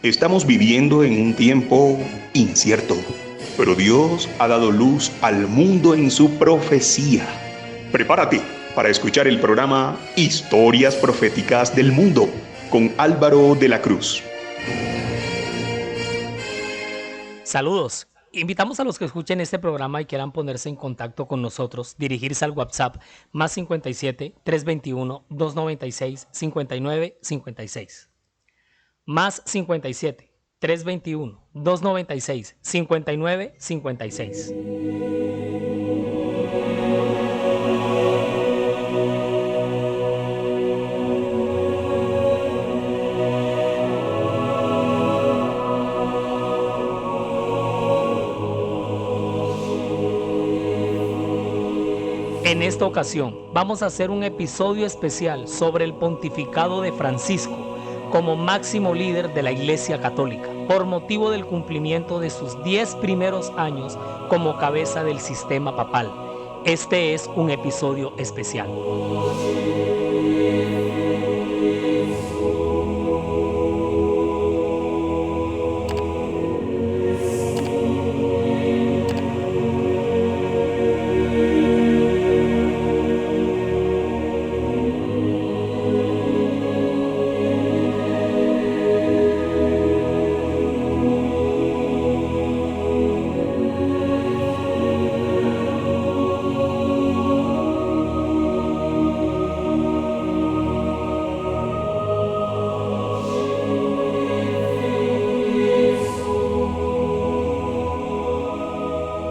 Estamos viviendo en un tiempo incierto, pero Dios ha dado luz al mundo en su profecía. Prepárate para escuchar el programa Historias Proféticas del Mundo con Álvaro de la Cruz. Saludos. Invitamos a los que escuchen este programa y quieran ponerse en contacto con nosotros, dirigirse al WhatsApp más 57 321 296 59 56. Más 57 321 296 59 56. En esta ocasión vamos a hacer un episodio especial sobre el pontificado de Francisco como máximo líder de la Iglesia Católica, por motivo del cumplimiento de sus 10 primeros años como cabeza del sistema papal. Este es un episodio especial.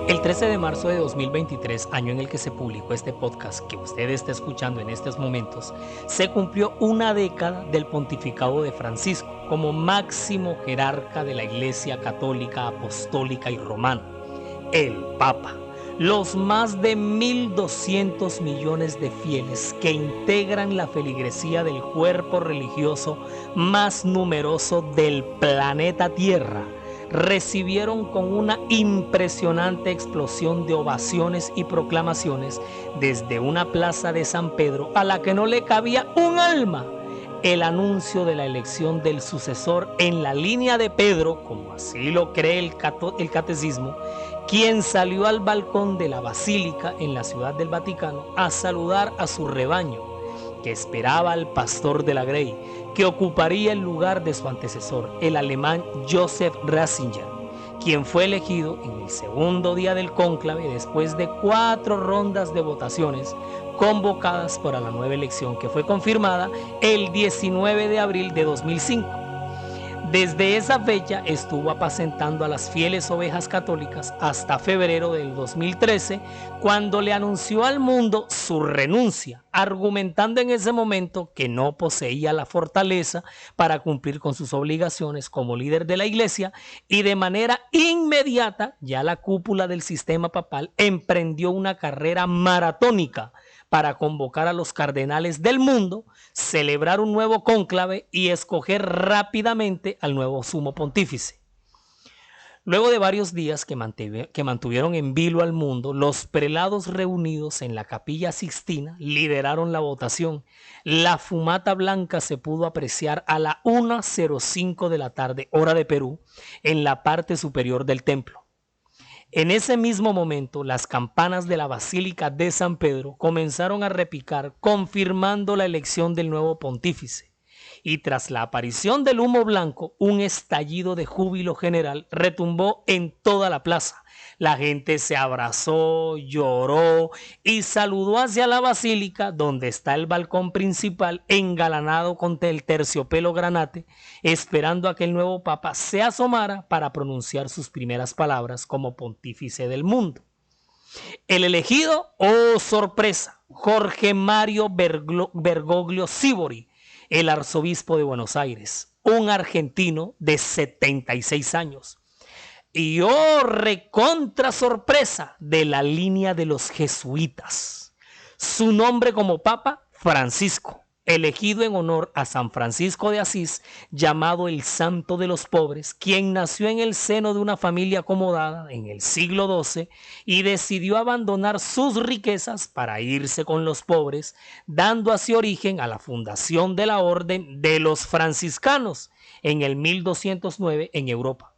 El 13 de marzo de 2023, año en el que se publicó este podcast que usted está escuchando en estos momentos, se cumplió una década del pontificado de Francisco como máximo jerarca de la Iglesia Católica, Apostólica y Romana, el Papa. Los más de 1.200 millones de fieles que integran la feligresía del cuerpo religioso más numeroso del planeta Tierra recibieron con una impresionante explosión de ovaciones y proclamaciones desde una plaza de San Pedro a la que no le cabía un alma el anuncio de la elección del sucesor en la línea de Pedro, como así lo cree el catecismo, quien salió al balcón de la basílica en la ciudad del Vaticano a saludar a su rebaño, que esperaba al pastor de la Grey, que ocuparía el lugar de su antecesor, el alemán Joseph Ratzinger, quien fue elegido en el segundo día del cónclave después de 4 rondas de votaciones convocadas para la nueva elección que fue confirmada el 19 de abril de 2005. Desde esa fecha estuvo apacentando a las fieles ovejas católicas hasta febrero del 2013, cuando le anunció al mundo su renuncia, argumentando en ese momento que no poseía la fortaleza para cumplir con sus obligaciones como líder de la Iglesia, y de manera inmediata ya la cúpula del sistema papal emprendió una carrera maratónica para convocar a los cardenales del mundo, celebrar un nuevo cónclave y escoger rápidamente al nuevo sumo pontífice. Luego de varios días que mantuvieron en vilo al mundo, los prelados reunidos en la Capilla Sixtina lideraron la votación. La fumata blanca se pudo apreciar a la 1:05 de la tarde, hora de Perú, en la parte superior del templo. En ese mismo momento, las campanas de la Basílica de San Pedro comenzaron a repicar, confirmando la elección del nuevo pontífice. Y tras la aparición del humo blanco, un estallido de júbilo general retumbó en toda la plaza. La gente se abrazó, lloró y saludó hacia la basílica, donde está el balcón principal engalanado con el terciopelo granate, esperando a que el nuevo papa se asomara para pronunciar sus primeras palabras como pontífice del mundo. El elegido, oh sorpresa, Jorge Mario Bergoglio Sívori, el arzobispo de Buenos Aires, un argentino de 76 años. Y oh, recontra sorpresa, de la línea de los jesuitas. Su nombre como papa, Francisco, elegido en honor a San Francisco de Asís, llamado el Santo de los Pobres, quien nació en el seno de una familia acomodada en el siglo XII y decidió abandonar sus riquezas para irse con los pobres, dando así origen a la fundación de la Orden de los Franciscanos en el 1209 en Europa.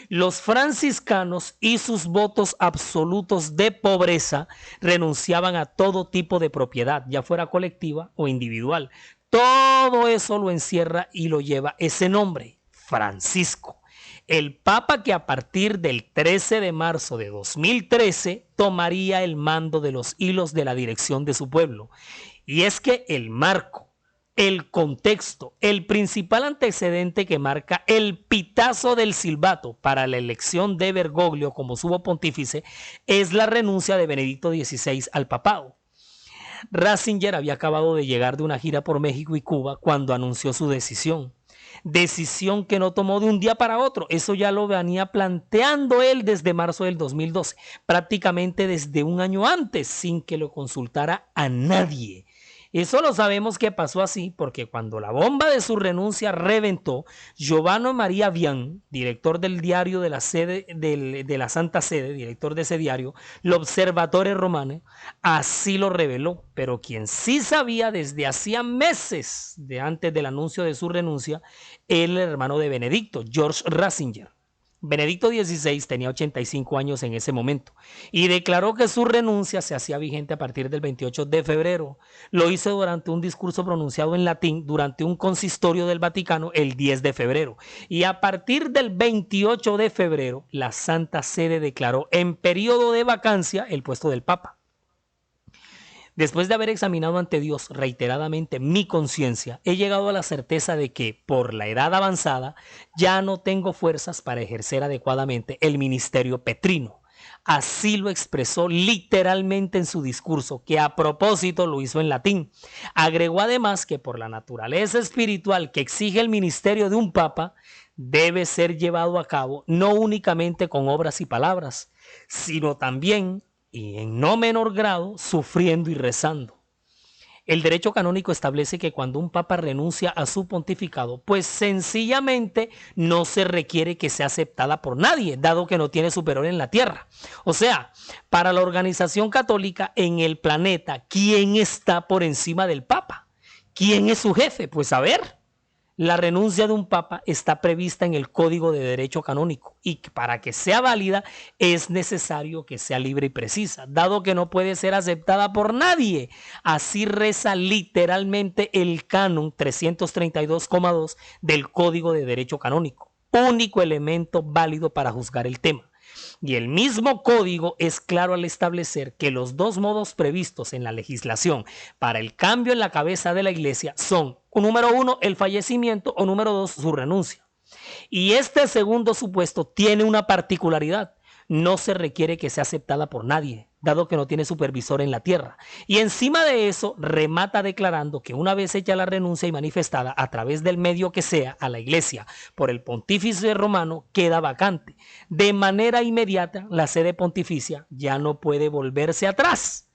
Los franciscanos y sus votos absolutos de pobreza renunciaban a todo tipo de propiedad, ya fuera colectiva o individual. Todo eso lo encierra y lo lleva ese nombre, Francisco. El Papa que a partir del 13 de marzo de 2013 tomaría el mando de los hilos de la dirección de su pueblo. Y es que el marco, el contexto, el principal antecedente que marca el pitazo del silbato para la elección de Bergoglio como sumo pontífice es la renuncia de Benedicto XVI al papado. Ratzinger había acabado de llegar de una gira por México y Cuba cuando anunció su decisión. Decisión que no tomó de un día para otro, eso ya lo venía planteando él desde marzo del 2012, prácticamente desde un año antes, sin que lo consultara a nadie. Eso lo sabemos que pasó así porque cuando la bomba de su renuncia reventó, Giovanni Maria Vian, director del diario de la Santa Sede, director de ese diario, l'Osservatore Romano, así lo reveló. Pero quien sí sabía desde hacía meses de antes del anuncio de su renuncia, era el hermano de Benedicto, George Ratzinger. Benedicto XVI tenía 85 años en ese momento y declaró que su renuncia se hacía vigente a partir del 28 de febrero. Lo hizo durante un discurso pronunciado en latín durante un consistorio del Vaticano el 10 de febrero. Y a partir del 28 de febrero, la Santa Sede declaró en periodo de vacancia el puesto del Papa. Después de haber examinado ante Dios reiteradamente mi conciencia, he llegado a la certeza de que, por la edad avanzada, ya no tengo fuerzas para ejercer adecuadamente el ministerio petrino. Así lo expresó literalmente en su discurso, que a propósito lo hizo en latín. Agregó además que por la naturaleza espiritual que exige el ministerio de un papa, debe ser llevado a cabo no únicamente con obras y palabras, sino también, y en no menor grado, sufriendo y rezando. El derecho canónico establece que cuando un papa renuncia a su pontificado, pues sencillamente no se requiere que sea aceptada por nadie, dado que no tiene superior en la tierra. O sea, para la organización católica en el planeta, ¿quién está por encima del papa? ¿Quién es su jefe? Pues a ver. La renuncia de un papa está prevista en el Código de Derecho Canónico y para que sea válida es necesario que sea libre y precisa, dado que no puede ser aceptada por nadie. Así reza literalmente el canon 332,2 del Código de Derecho Canónico, único elemento válido para juzgar el tema. Y el mismo código es claro al establecer que los dos modos previstos en la legislación para el cambio en la cabeza de la iglesia son, número uno, el fallecimiento o número dos, su renuncia. Y este segundo supuesto tiene una particularidad. No se requiere que sea aceptada por nadie, dado que no tiene supervisor en la tierra. Y encima de eso, remata declarando que una vez hecha la renuncia y manifestada a través del medio que sea a la iglesia por el pontífice romano, queda vacante. De manera inmediata, la sede pontificia ya no puede volverse atrás.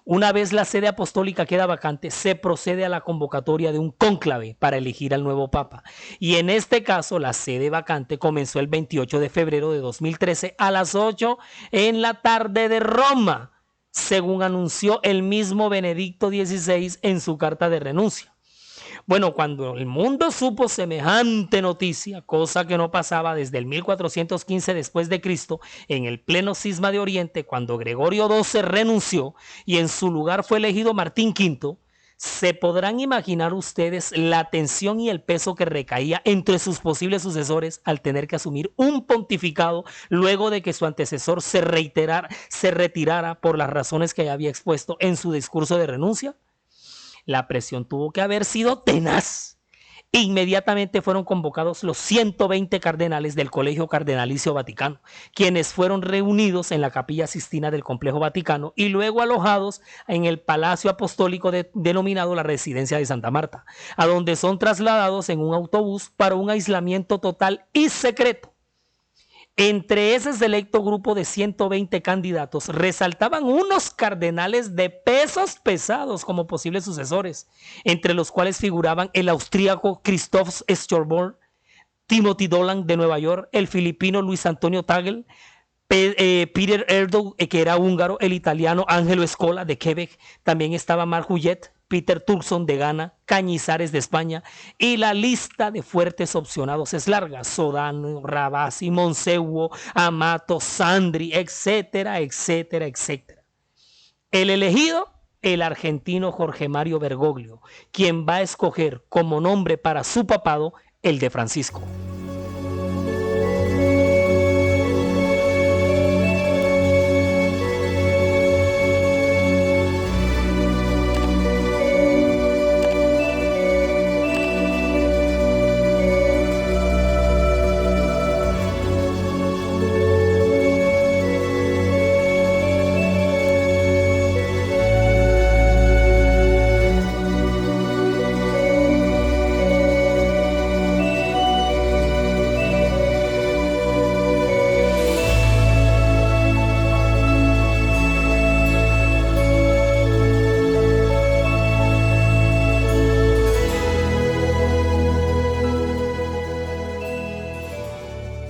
Una vez la sede apostólica queda vacante, se procede a la convocatoria de un cónclave para elegir al nuevo papa. Y en este caso, la sede vacante comenzó el 28 de febrero de 2013 a las 8 en la tarde de Roma, según anunció el mismo Benedicto XVI en su carta de renuncia. Bueno, cuando el mundo supo semejante noticia, cosa que no pasaba desde el 1415 después de Cristo, en el pleno cisma de Oriente, cuando Gregorio XII renunció y en su lugar fue elegido Martín V, se podrán imaginar ustedes la tensión y el peso que recaía entre sus posibles sucesores al tener que asumir un pontificado luego de que su antecesor se retirara por las razones que había expuesto en su discurso de renuncia. La presión tuvo que haber sido tenaz. Inmediatamente fueron convocados los 120 cardenales del Colegio Cardenalicio Vaticano, quienes fueron reunidos en la Capilla Sistina del Complejo Vaticano y luego alojados en el Palacio Apostólico denominado la Residencia de Santa Marta, a donde son trasladados en un autobús para un aislamiento total y secreto. Entre ese selecto grupo de 120 candidatos resaltaban unos cardenales de pesos pesados como posibles sucesores, entre los cuales figuraban el austríaco Christoph Schorborn, Timothy Dolan de Nueva York, el filipino Luis Antonio Tagle, Peter Erdogan, que era húngaro, el italiano Angelo Scola de Quebec, también estaba Marc Huyet, Peter Turkson de Ghana, Cañizares de España, y la lista de fuertes opcionados es larga: Sodano, Rabasi, Monseguo, Amato, Sandri, etcétera, etcétera, etcétera. El elegido, el argentino Jorge Mario Bergoglio, quien va a escoger como nombre para su papado el de Francisco.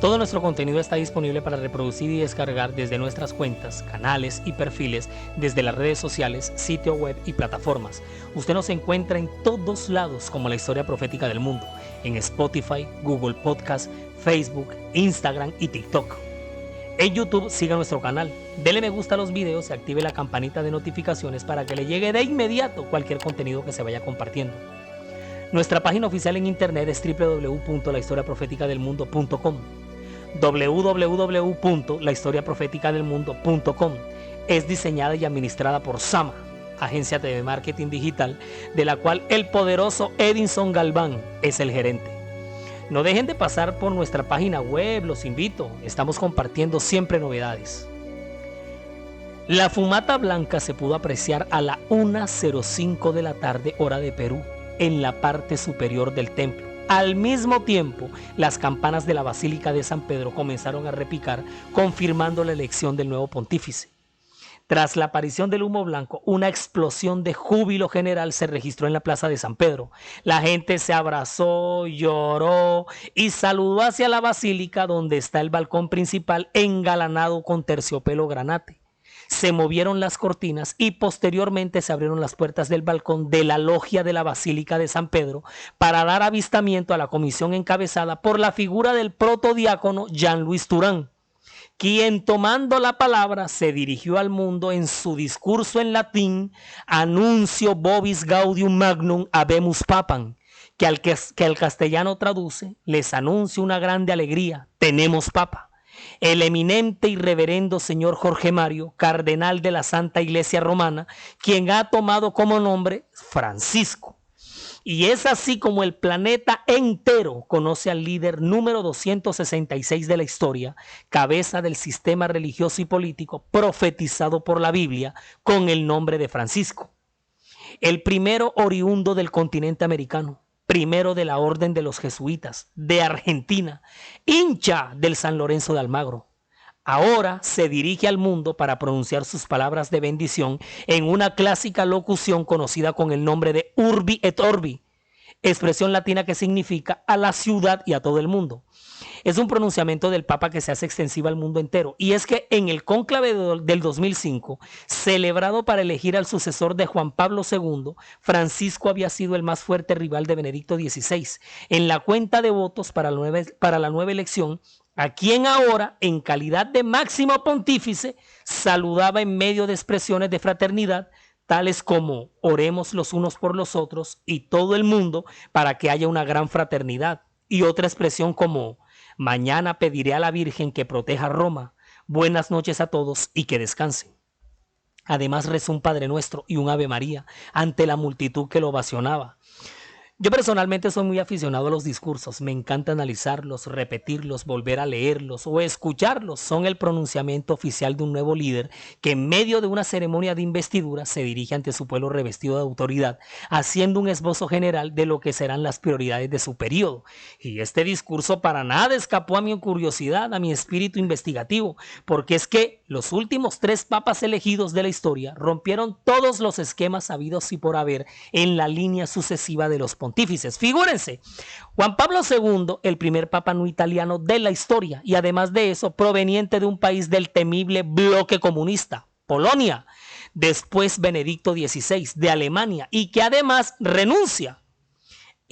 Todo nuestro contenido está disponible para reproducir y descargar desde nuestras cuentas, canales y perfiles, desde las redes sociales, sitio web y plataformas. Usted nos encuentra en todos lados como La Historia Profética del Mundo, en Spotify, Google Podcast, Facebook, Instagram y TikTok. En YouTube siga nuestro canal, dele me gusta a los videos y active la campanita de notificaciones para que le llegue de inmediato cualquier contenido que se vaya compartiendo. Nuestra página oficial en internet es www.lahistoriaprofeticadelmundo.com. www.lahistoriaprofeticadelmundo.com. Es diseñada y administrada por Sama, agencia de marketing digital, de la cual el poderoso Edinson Galván es el gerente. No dejen de pasar por nuestra página web, los invito, estamos compartiendo siempre novedades. La fumata blanca se pudo apreciar a la 1:05 de la tarde, hora de Perú, en la parte superior del templo. Al mismo tiempo, las campanas de la Basílica de San Pedro comenzaron a repicar, confirmando la elección del nuevo pontífice. Tras la aparición del humo blanco, una explosión de júbilo general se registró en la plaza de San Pedro. La gente se abrazó, lloró y saludó hacia la basílica, donde está el balcón principal engalanado con terciopelo granate. Se movieron las cortinas y posteriormente se abrieron las puertas del balcón de la logia de la Basílica de San Pedro para dar avistamiento a la comisión encabezada por la figura del protodiácono Jean-Louis Turán, quien, tomando la palabra, se dirigió al mundo en su discurso en latín: Annuncio vobis gaudium magnum habemus papam, que al castellano traduce: les anuncio una grande alegría, tenemos papa. El eminente y reverendo señor Jorge Mario, cardenal de la Santa Iglesia Romana, quien ha tomado como nombre Francisco. Y es así como el planeta entero conoce al líder número 266 de la historia, cabeza del sistema religioso y político profetizado por la Biblia con el nombre de Francisco. El primero oriundo del continente americano, primero de la Orden de los Jesuitas, de Argentina, hincha del San Lorenzo de Almagro. Ahora se dirige al mundo para pronunciar sus palabras de bendición en una clásica locución conocida con el nombre de Urbi et Orbi, expresión latina que significa a la ciudad y a todo el mundo. Es un pronunciamiento del Papa que se hace extensivo al mundo entero, y es que en el cónclave del 2005, celebrado para elegir al sucesor de Juan Pablo II, Francisco había sido el más fuerte rival de Benedicto XVI en la cuenta de votos para la nueva elección, a quien ahora, en calidad de máximo pontífice, saludaba en medio de expresiones de fraternidad, tales como: oremos los unos por los otros y todo el mundo para que haya una gran fraternidad, y otra expresión como: mañana pediré a la Virgen que proteja Roma, buenas noches a todos y que descansen. Además rezó un Padre Nuestro y un Ave María ante la multitud que lo ovacionaba. Yo personalmente soy muy aficionado a los discursos, me encanta analizarlos, repetirlos, volver a leerlos o escucharlos. Son el pronunciamiento oficial de un nuevo líder que en medio de una ceremonia de investidura se dirige ante su pueblo revestido de autoridad, haciendo un esbozo general de lo que serán las prioridades de su periodo. Y este discurso para nada escapó a mi curiosidad, a mi espíritu investigativo, porque es que los últimos 3 papas elegidos de la historia rompieron todos los esquemas habidos y por haber en la línea sucesiva de los pontífices. Figúrense, Juan Pablo II, el primer papa no italiano de la historia, y además de eso, proveniente de un país del temible bloque comunista, Polonia. Después Benedicto XVI, de Alemania, y que además renuncia.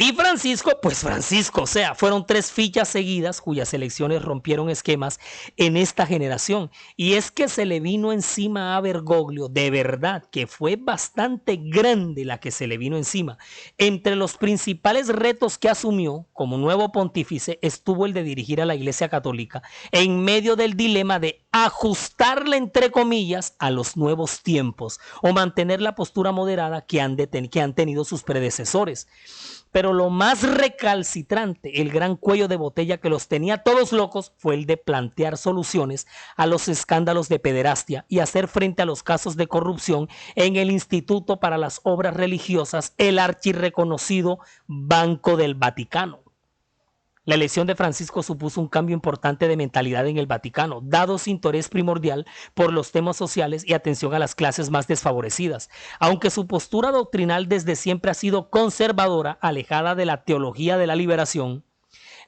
Y Francisco, pues Francisco, o sea, fueron 3 fichas seguidas cuyas elecciones rompieron esquemas en esta generación. Y es que se le vino encima a Bergoglio, de verdad, que fue bastante grande la que se le vino encima. Entre los principales retos que asumió como nuevo pontífice estuvo el de dirigir a la Iglesia Católica en medio del dilema de ajustarla, entre comillas, a los nuevos tiempos o mantener la postura moderada que han tenido sus predecesores. Pero lo más recalcitrante, el gran cuello de botella que los tenía todos locos, fue el de plantear soluciones a los escándalos de pederastia y hacer frente a los casos de corrupción en el Instituto para las Obras Religiosas, el archirreconocido Banco del Vaticano. La elección de Francisco supuso un cambio importante de mentalidad en el Vaticano, dado su interés primordial por los temas sociales y atención a las clases más desfavorecidas. Aunque su postura doctrinal desde siempre ha sido conservadora, alejada de la teología de la liberación,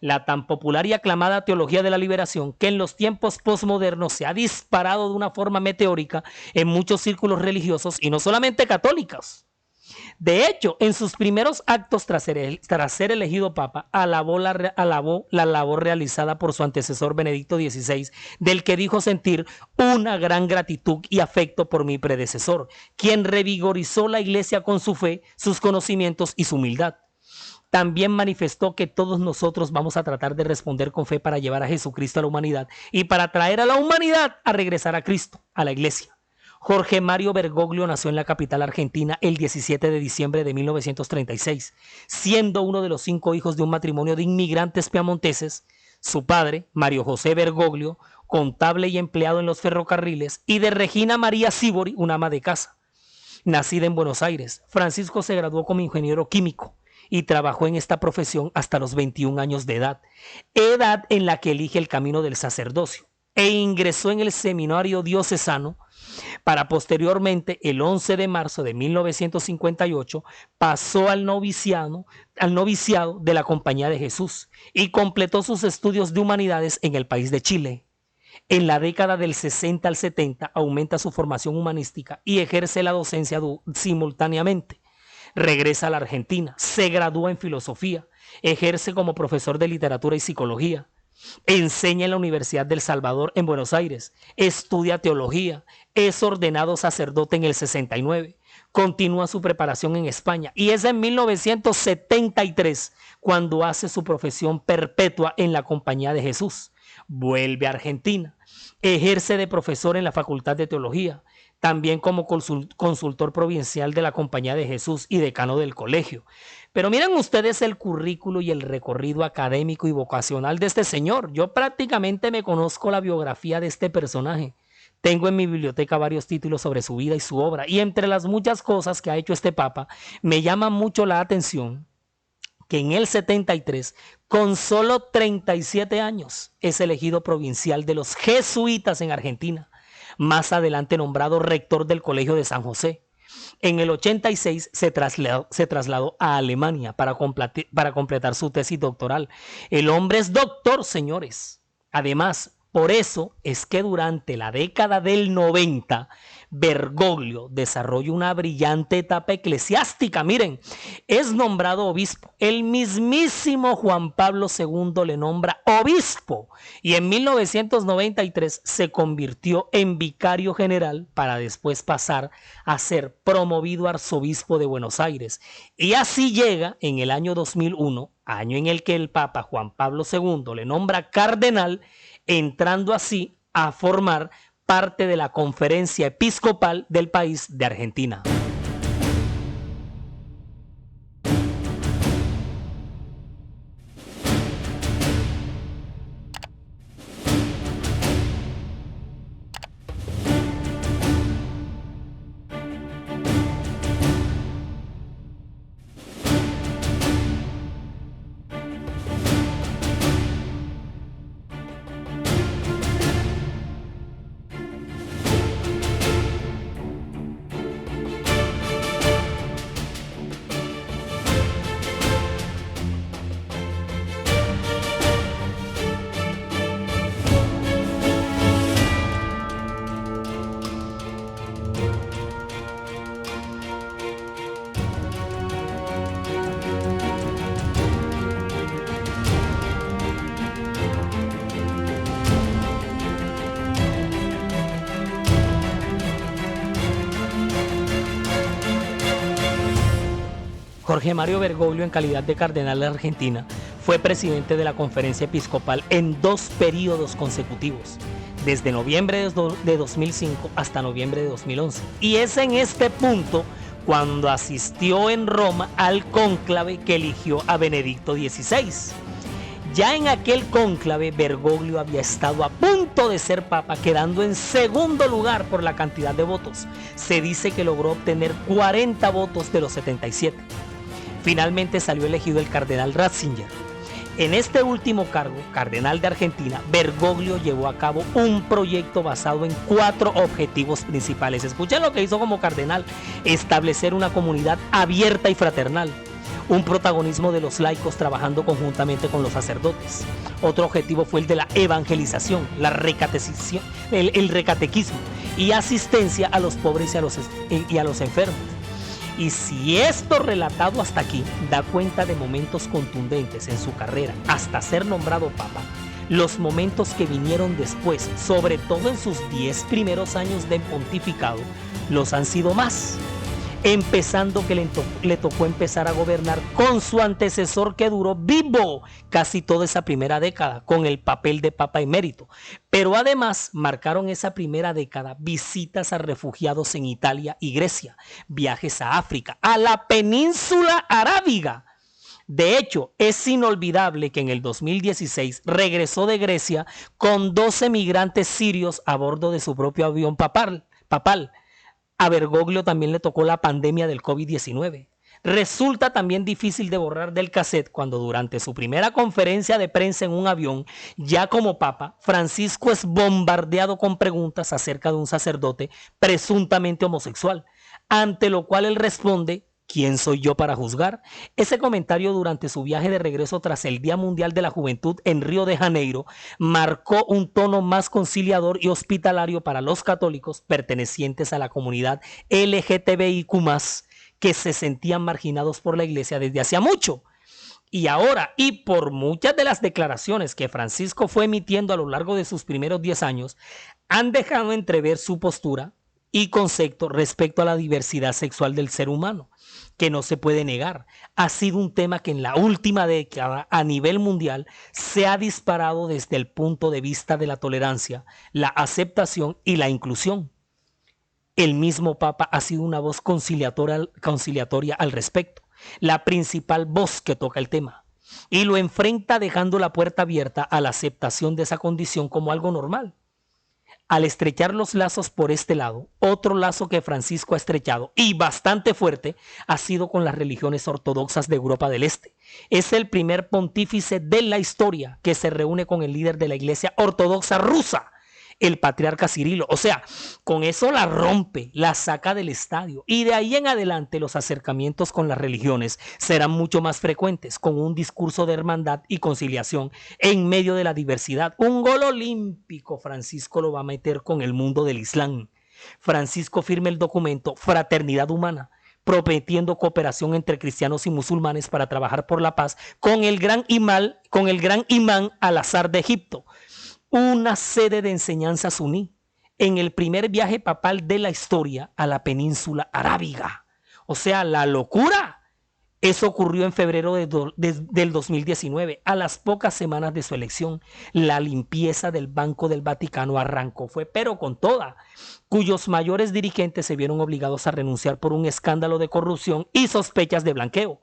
la tan popular y aclamada teología de la liberación, que en los tiempos posmodernos se ha disparado de una forma meteórica en muchos círculos religiosos y no solamente católicos. De hecho, en sus primeros actos tras ser elegido papa, alabó la labor realizada por su antecesor Benedicto XVI, del que dijo sentir una gran gratitud y afecto por mi predecesor, quien revigorizó la iglesia con su fe, sus conocimientos y su humildad. También manifestó que todos nosotros vamos a tratar de responder con fe para llevar a Jesucristo a la humanidad y para traer a la humanidad a regresar a Cristo, a la iglesia. Jorge Mario Bergoglio nació en la capital argentina el 17 de diciembre de 1936, siendo uno de los 5 hijos de un matrimonio de inmigrantes piamonteses. Su padre, Mario José Bergoglio, contable y empleado en los ferrocarriles, y de Regina María Sibori, una ama de casa. Nacida en Buenos Aires, Francisco se graduó como ingeniero químico y trabajó en esta profesión hasta los 21 años de edad en la que elige el camino del sacerdocio, e ingresó en el seminario diocesano para posteriormente, el 11 de marzo de 1958, pasó al noviciado de la Compañía de Jesús y completó sus estudios de humanidades en el país de Chile. En la década del 60 al 70 aumenta su formación humanística y ejerce la docencia simultáneamente. Regresa a la Argentina, se gradúa en filosofía, ejerce como profesor de literatura y psicología. Enseña en la Universidad del Salvador en Buenos Aires, estudia teología, es ordenado sacerdote en el 69, continúa su preparación en España y es en 1973 cuando hace su profesión perpetua en la Compañía de Jesús. Vuelve a Argentina, ejerce de profesor en la Facultad de Teología, también como consultor provincial de la Compañía de Jesús y decano del colegio. Pero miren ustedes el currículo y el recorrido académico y vocacional de este señor. Yo prácticamente me conozco la biografía de este personaje. Tengo en mi biblioteca varios títulos sobre su vida y su obra, y entre las muchas cosas que ha hecho este papa, me llama mucho la atención que en el 73, con solo 37 años, es elegido provincial de los jesuitas en Argentina, más adelante nombrado rector del Colegio de San José. En el 86 se trasladó a Alemania para completar su tesis doctoral. El hombre es doctor, señores. Además, por eso es que durante la década del 90, Bergoglio desarrolla una brillante etapa eclesiástica. Miren, es nombrado obispo. El mismísimo Juan Pablo II le nombra obispo y en 1993 se convirtió en vicario general para después pasar a ser promovido arzobispo de Buenos Aires. Y así llega en el año 2001, año en el que el Papa Juan Pablo II le nombra cardenal, entrando así a formar parte de la conferencia episcopal del país de Argentina. Jorge Mario Bergoglio, en calidad de cardenal de Argentina, fue presidente de la Conferencia Episcopal en 2 períodos consecutivos, desde noviembre de 2005 hasta noviembre de 2011. Y es en este punto cuando asistió en Roma al cónclave que eligió a Benedicto XVI. Ya en aquel cónclave, Bergoglio había estado a punto de ser papa, quedando en segundo lugar por la cantidad de votos. Se dice que logró obtener 40 votos de los 77. Finalmente salió elegido el cardenal Ratzinger. En este último cargo, cardenal de Argentina, Bergoglio llevó a cabo un proyecto basado en 4 objetivos principales. Escuchen lo que hizo como cardenal: establecer una comunidad abierta y fraternal, un protagonismo de los laicos trabajando conjuntamente con los sacerdotes. Otro objetivo fue el de la evangelización, el recatequismo y asistencia a los pobres y a los enfermos. Y si esto relatado hasta aquí da cuenta de momentos contundentes en su carrera hasta ser nombrado papa, los momentos que vinieron después, sobre todo en sus 10 primeros años de pontificado, los han sido más. Empezando que le tocó empezar a gobernar con su antecesor, que duró vivo casi toda esa primera década con el papel de papa emérito. Pero además marcaron esa primera década visitas a refugiados en Italia y Grecia, viajes a África, a la península arábiga. De hecho, es inolvidable que en el 2016 regresó de Grecia con 12 migrantes sirios a bordo de su propio avión papal. A Bergoglio también le tocó la pandemia del COVID-19. Resulta también difícil de borrar del cassette cuando durante su primera conferencia de prensa en un avión, ya como papa, Francisco es bombardeado con preguntas acerca de un sacerdote presuntamente homosexual, ante lo cual él responde: ¿quién soy yo para juzgar? Ese comentario durante su viaje de regreso tras el Día Mundial de la Juventud en Río de Janeiro marcó un tono más conciliador y hospitalario para los católicos pertenecientes a la comunidad LGTBIQ+, que se sentían marginados por la Iglesia desde hacía mucho. Y ahora, y por muchas de las declaraciones que Francisco fue emitiendo a lo largo de sus primeros 10 años, han dejado entrever su postura y concepto respecto a la diversidad sexual del ser humano, que no se puede negar. Ha sido un tema que en la última década a nivel mundial se ha disparado desde el punto de vista de la tolerancia, la aceptación y la inclusión. El mismo Papa ha sido una voz conciliatoria al respecto, la principal voz que toca el tema, y lo enfrenta dejando la puerta abierta a la aceptación de esa condición como algo normal. Al estrechar los lazos por este lado, otro lazo que Francisco ha estrechado, y bastante fuerte, ha sido con las religiones ortodoxas de Europa del Este. Es el primer pontífice de la historia que se reúne con el líder de la Iglesia Ortodoxa rusa, el patriarca Cirilo. O sea, con eso la rompe, la saca del estadio. Y de ahí en adelante los acercamientos con las religiones serán mucho más frecuentes, con un discurso de hermandad y conciliación en medio de la diversidad. Un gol olímpico Francisco lo va a meter con el mundo del Islam. Francisco firma el documento Fraternidad Humana, prometiendo cooperación entre cristianos y musulmanes para trabajar por la paz con el gran imán Al-Azhar de Egipto, una sede de enseñanza suní, en el primer viaje papal de la historia a la península arábiga. O sea, la locura. Eso ocurrió en febrero del 2019, a las pocas semanas de su elección. La limpieza del Banco del Vaticano arrancó, pero con toda, cuyos mayores dirigentes se vieron obligados a renunciar por un escándalo de corrupción y sospechas de blanqueo.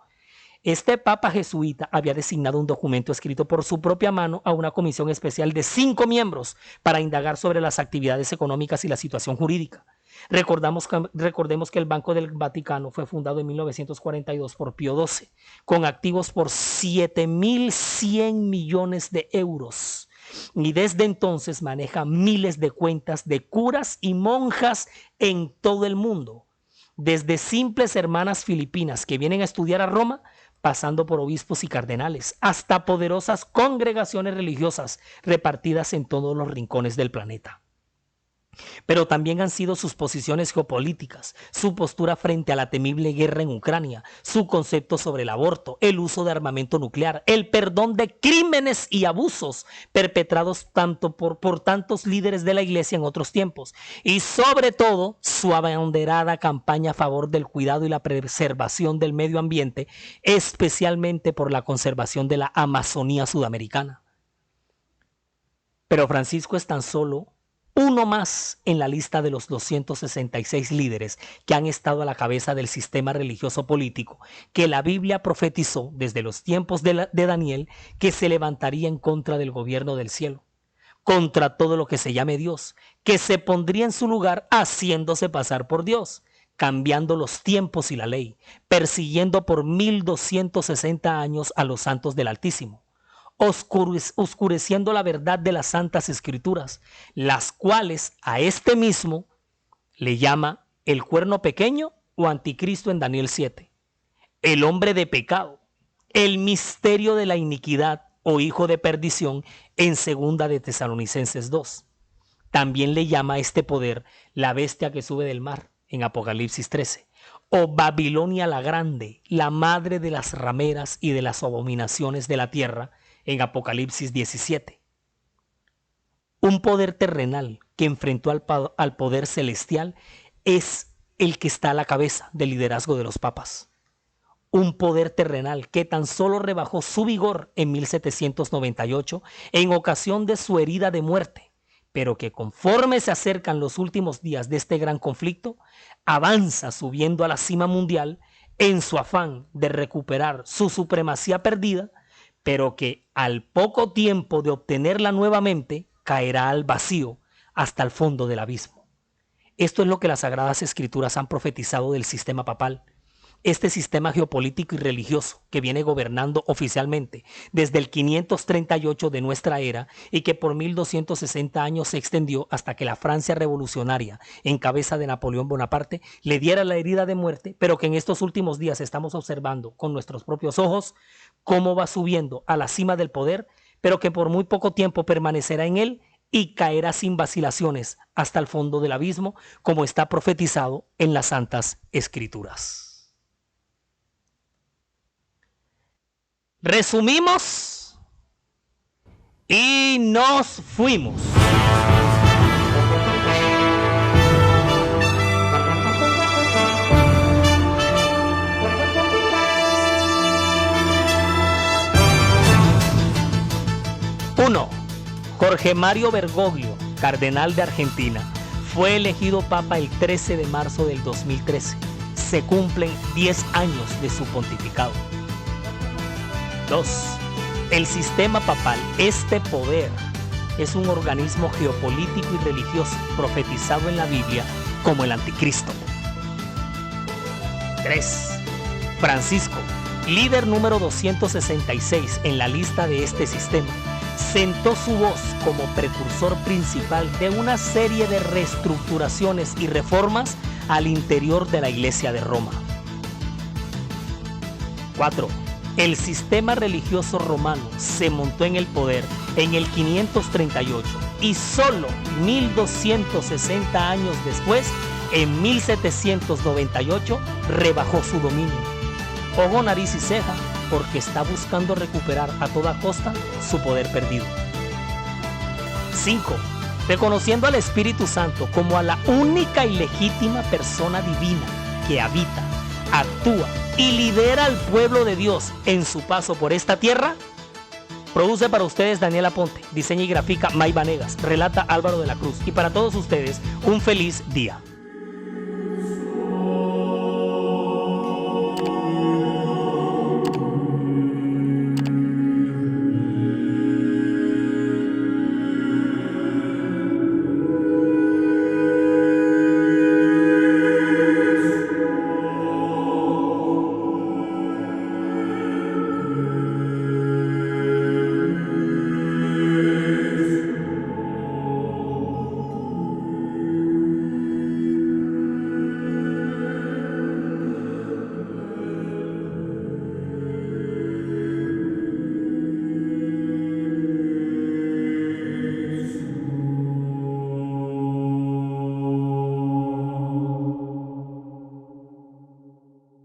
Este papa jesuita había designado un documento escrito por su propia mano a una comisión especial de 5 miembros para indagar sobre las actividades económicas y la situación jurídica. Recordemos que el Banco del Vaticano fue fundado en 1942 por Pío XII, con activos por 7.100 millones de euros. Y desde entonces maneja miles de cuentas de curas y monjas en todo el mundo, desde simples hermanas filipinas que vienen a estudiar a Roma, pasando por obispos y cardenales, hasta poderosas congregaciones religiosas repartidas en todos los rincones del planeta. pero también han sido sus posiciones geopolíticas, su postura frente a la temible guerra en Ucrania, su concepto sobre el aborto, el uso de armamento nuclear, el perdón de crímenes y abusos perpetrados por tantos líderes de la Iglesia en otros tiempos, y sobre todo su abanderada campaña a favor del cuidado y la preservación del medio ambiente, especialmente por la conservación de la Amazonía sudamericana. Pero Francisco es tan solo uno más en la lista de los 266 líderes que han estado a la cabeza del sistema religioso político que la Biblia profetizó desde los tiempos de Daniel que se levantaría en contra del gobierno del cielo, contra todo lo que se llame Dios, que se pondría en su lugar haciéndose pasar por Dios, cambiando los tiempos y la ley, persiguiendo por 1260 años a los santos del Altísimo, oscureciendo la verdad de las Santas Escrituras, las cuales a este mismo le llama el cuerno pequeño o anticristo en Daniel 7, el hombre de pecado, el misterio de la iniquidad o hijo de perdición en 2 de Tesalonicenses 2. También le llama a este poder la bestia que sube del mar en Apocalipsis 13, o Babilonia la grande, la madre de las rameras y de las abominaciones de la tierra en Apocalipsis 17. Un poder terrenal que enfrentó al poder celestial es el que está a la cabeza del liderazgo de los papas. Un poder terrenal que tan solo rebajó su vigor en 1798 en ocasión de su herida de muerte, pero que conforme se acercan los últimos días de este gran conflicto, avanza subiendo a la cima mundial en su afán de recuperar su supremacía perdida, pero que al poco tiempo de obtenerla nuevamente caerá al vacío hasta el fondo del abismo. Esto es lo que las Sagradas Escrituras han profetizado del sistema papal, este sistema geopolítico y religioso que viene gobernando oficialmente desde el 538 de nuestra era y que por 1260 años se extendió hasta que la Francia revolucionaria, en cabeza de Napoleón Bonaparte, le diera la herida de muerte, pero que en estos últimos días estamos observando con nuestros propios ojos cómo va subiendo a la cima del poder, pero que por muy poco tiempo permanecerá en él y caerá sin vacilaciones hasta el fondo del abismo, como está profetizado en las Santas Escrituras. Resumimos y nos fuimos. Uno, Jorge Mario Bergoglio, cardenal de Argentina, fue elegido papa el 13 de marzo del 2013. Se cumplen 10 años de su pontificado. 2. El sistema papal, este poder, es un organismo geopolítico y religioso profetizado en la Biblia como el anticristo. 3. Francisco, líder número 266 en la lista de este sistema, sentó su voz como precursor principal de una serie de reestructuraciones y reformas al interior de la Iglesia de Roma. 4. El sistema religioso romano se montó en el poder en el 538 y solo 1260 años después, en 1798, rebajó su dominio. Ojo, nariz y ceja, porque está buscando recuperar a toda costa su poder perdido. 5. Reconociendo al Espíritu Santo como a la única y legítima persona divina que habita, actúa y lidera al pueblo de Dios en su paso por esta tierra. Produce para ustedes Daniel Aponte, diseña y grafica May Vanegas, relata Álvaro de la Cruz, y para todos ustedes un feliz día.